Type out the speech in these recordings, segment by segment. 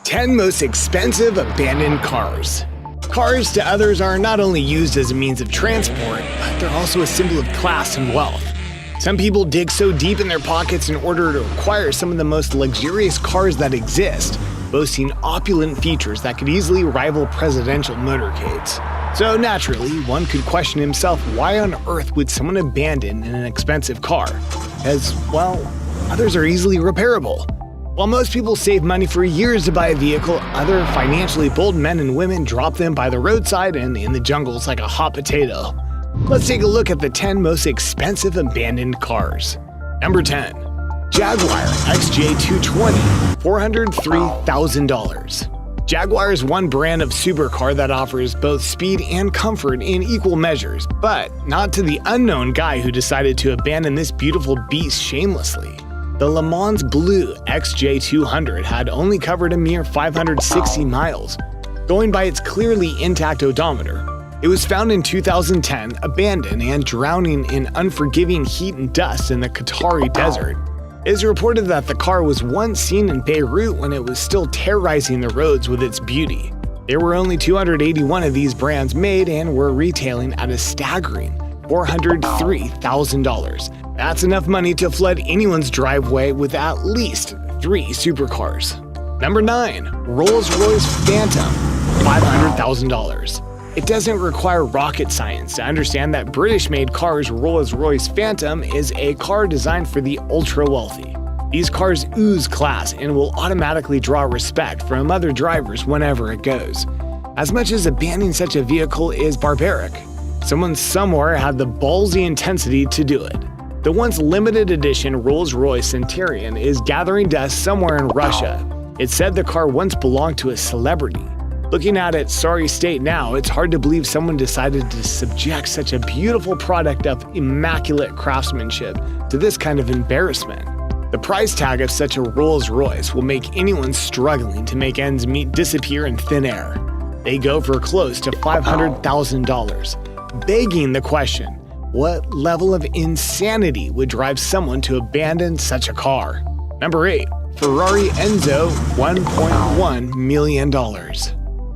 10 most expensive abandoned cars. Cars to others are not only used as a means of transport, but they're also a symbol of class and wealth. Some people dig so deep in their pockets in order to acquire some of the most luxurious cars that exist, boasting opulent features that could easily rival presidential motorcades. So naturally, one could question himself, why on earth would someone abandon an expensive car? As, well, others are easily repairable. While most people save money for years to buy a vehicle, other financially bold men and women drop them by the roadside and in the jungles like a hot potato. Let's take a look at the 10 most expensive abandoned cars. Number 10. Jaguar XJ220, $403,000. Jaguar is one brand of supercar that offers both speed and comfort in equal measures, but not to the unknown guy who decided to abandon this beautiful beast shamelessly. The Le Mans Blue XJ200 had only covered a mere 560 miles, going by its clearly intact odometer. It was found in 2010, abandoned and drowning in unforgiving heat and dust in the Qatari desert. It is reported that the car was once seen in Beirut when it was still terrorizing the roads with its beauty. There were only 281 of these brands made and were retailing at a staggering $403,000. That's enough money to flood anyone's driveway with at least 3 supercars. Number 9. Rolls-Royce Phantom, $500,000. It doesn't require rocket science to understand that British-made cars Rolls-Royce Phantom is a car designed for the ultra-wealthy. These cars ooze class and will automatically draw respect from other drivers whenever it goes. As much as abandoning such a vehicle is barbaric, someone somewhere had the ballsy intensity to do it. The once limited edition Rolls-Royce Centurion is gathering dust somewhere in Russia. It's said the car once belonged to a celebrity. Looking at its sorry state now, it's hard to believe someone decided to subject such a beautiful product of immaculate craftsmanship to this kind of embarrassment. The price tag of such a Rolls-Royce will make anyone struggling to make ends meet disappear in thin air. They go for close to $500,000, begging the question, what level of insanity would drive someone to abandon such a car? Number 8. Ferrari Enzo, $1.1 million.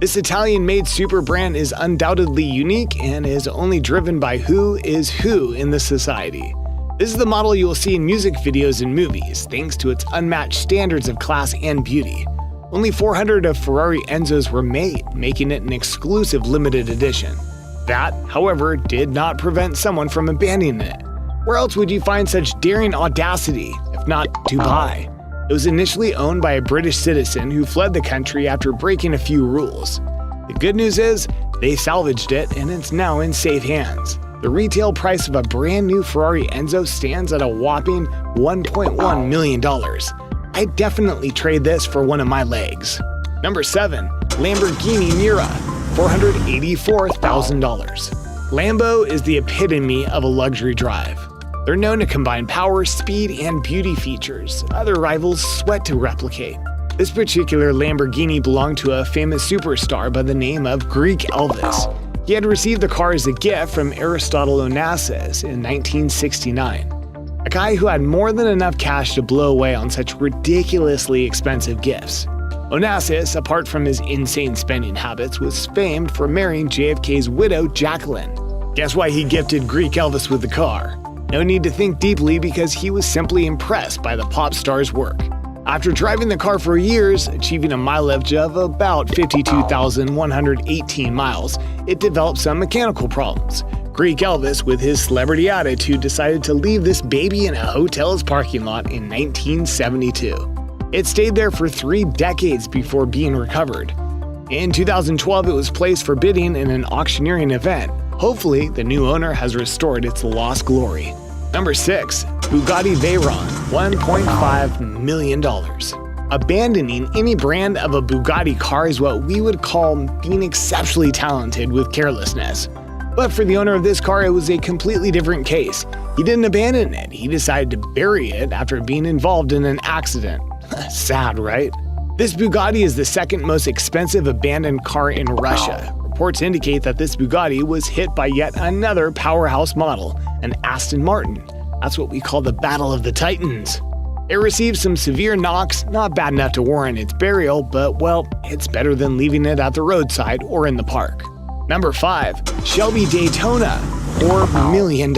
This Italian-made super brand is undoubtedly unique and is only driven by who is who in the society. This is the model you will see in music videos and movies, thanks to its unmatched standards of class and beauty. Only 400 of Ferrari Enzos were made, making it an exclusive limited edition. That, however, did not prevent someone from abandoning it. Where else would you find such daring audacity, if not Dubai? It was initially owned by a British citizen who fled the country after breaking a few rules. The good news is, they salvaged it and it's now in safe hands. The retail price of a brand new Ferrari Enzo stands at a whopping $1.1 million. I'd definitely trade this for one of my legs. Number 7. Lamborghini Miura, $484,000. Lambo is the epitome of a luxury drive. They're known to combine power, speed, and beauty features other rivals sweat to replicate. This particular Lamborghini belonged to a famous superstar by the name of Greek Elvis. He had received the car as a gift from Aristotle Onassis in 1969, a guy who had more than enough cash to blow away on such ridiculously expensive gifts. Onassis, apart from his insane spending habits, was famed for marrying JFK's widow, Jacqueline. Guess why he gifted Greek Elvis with the car? No need to think deeply because he was simply impressed by the pop star's work. After driving the car for years, achieving a mileage of about 52,118 miles, it developed some mechanical problems. Greek Elvis, with his celebrity attitude, decided to leave this baby in a hotel's parking lot in 1972. It stayed there for 3 decades before being recovered. In 2012, it was placed for bidding in an auctioneering event. Hopefully, the new owner has restored its lost glory. Number 6. Bugatti Veyron, $1.5 million. Abandoning any brand of a Bugatti car is what we would call being exceptionally talented with carelessness. But for the owner of this car, it was a completely different case. He didn't abandon it, he decided to bury it after being involved in an accident. Sad, right? This Bugatti is the second most expensive abandoned car in Russia. Reports indicate that this Bugatti was hit by yet another powerhouse model, an Aston Martin. That's what we call the Battle of the Titans. It received some severe knocks, not bad enough to warrant its burial, but well, it's better than leaving it at the roadside or in the park. Number 5. Shelby Daytona, or $1 million.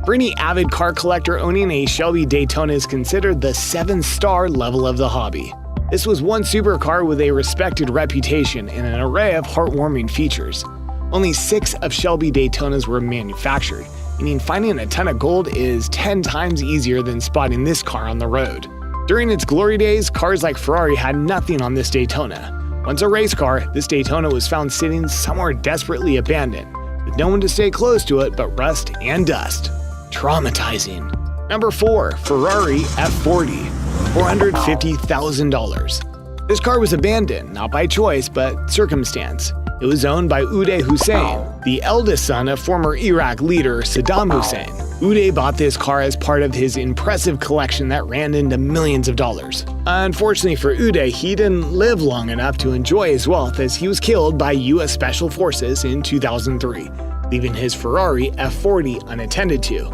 For any avid car collector, owning a Shelby Daytona is considered the 7-star level of the hobby. This was one supercar with a respected reputation and an array of heartwarming features. Only 6 of Shelby Daytonas were manufactured, meaning finding a ton of gold is 10 times easier than spotting this car on the road. During its glory days, cars like Ferrari had nothing on this Daytona. Once a race car, this Daytona was found sitting somewhere desperately abandoned, with no one to stay close to it but rust and dust. Traumatizing. Number 4. Ferrari F40, $450,000. This car was abandoned, not by choice, but circumstance. It was owned by Uday Hussein, the eldest son of former Iraq leader Saddam Hussein. Uday bought this car as part of his impressive collection that ran into millions of dollars. Unfortunately for Uday, he didn't live long enough to enjoy his wealth as he was killed by U.S. Special Forces in 2003, leaving his Ferrari F40 unattended to.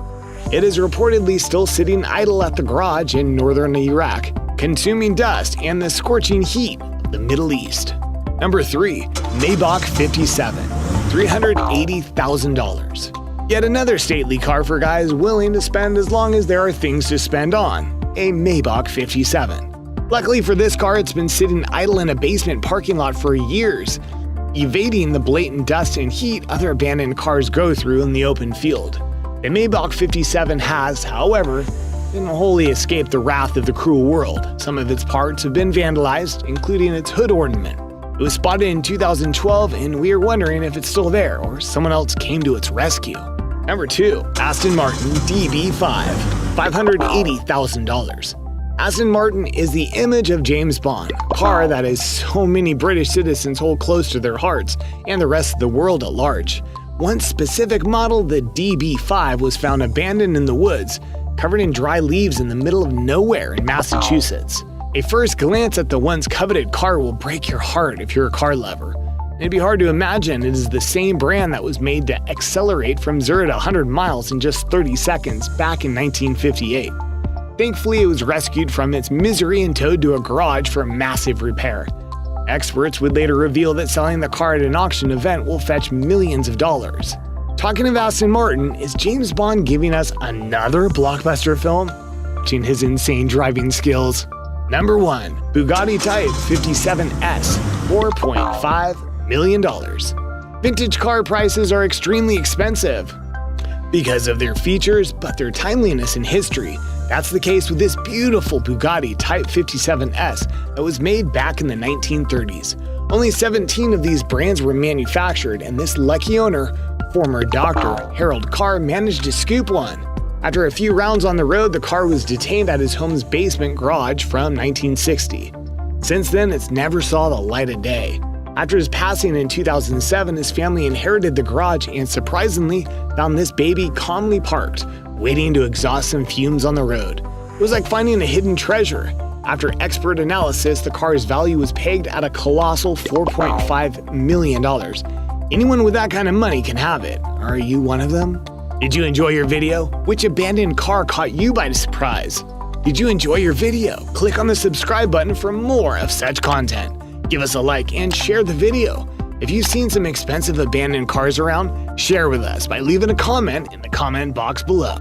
It is reportedly still sitting idle at the garage in northern Iraq, consuming dust and the scorching heat of the Middle East. Number 3. Maybach 57, $380,000. Yet another stately car for guys willing to spend as long as there are things to spend on, a Maybach 57. Luckily for this car, it's been sitting idle in a basement parking lot for years, evading the blatant dust and heat other abandoned cars go through in the open field. The Maybach 57 has, however, didn't wholly escape the wrath of the cruel world. Some of its parts have been vandalized, including its hood ornament. It was spotted in 2012, and we are wondering if it's still there or someone else came to its rescue. Number 2. Aston Martin DB5, $580,000. Aston Martin is the image of James Bond, a car that is so many British citizens hold close to their hearts and the rest of the world at large. One specific model, the DB5, was found abandoned in the woods, covered in dry leaves in the middle of nowhere in Massachusetts. A first glance at the once coveted car will break your heart if you're a car lover. It'd be hard to imagine it is the same brand that was made to accelerate from 0 to 100 miles in just 30 seconds back in 1958. Thankfully, it was rescued from its misery and towed to a garage for massive repair. Experts would later reveal that selling the car at an auction event will fetch millions of dollars. Talking of Aston Martin, is James Bond giving us another blockbuster film? Watching his insane driving skills. Number 1. Bugatti Type 57S, $4.5 million. Vintage car prices are extremely expensive because of their features, but their timeliness in history. That's the case with this beautiful Bugatti Type 57S that was made back in the 1930s. Only 17 of these brands were manufactured, and this lucky owner, former doctor Harold Carr, managed to scoop one. After a few rounds on the road, the car was detained at his home's basement garage from 1960. Since then, it's never saw the light of day. After his passing in 2007, his family inherited the garage and surprisingly found this baby calmly parked, waiting to exhaust some fumes on the road. It was like finding a hidden treasure. After expert analysis, the car's value was pegged at a colossal $4.5 million. Anyone with that kind of money can have it. Are you one of them? Did you enjoy your video? Which abandoned car caught you by surprise? Did you enjoy your video? Click on the subscribe button for more of such content. Give us a like and share the video. If you've seen some expensive abandoned cars around, share with us by leaving a comment in the comment box below.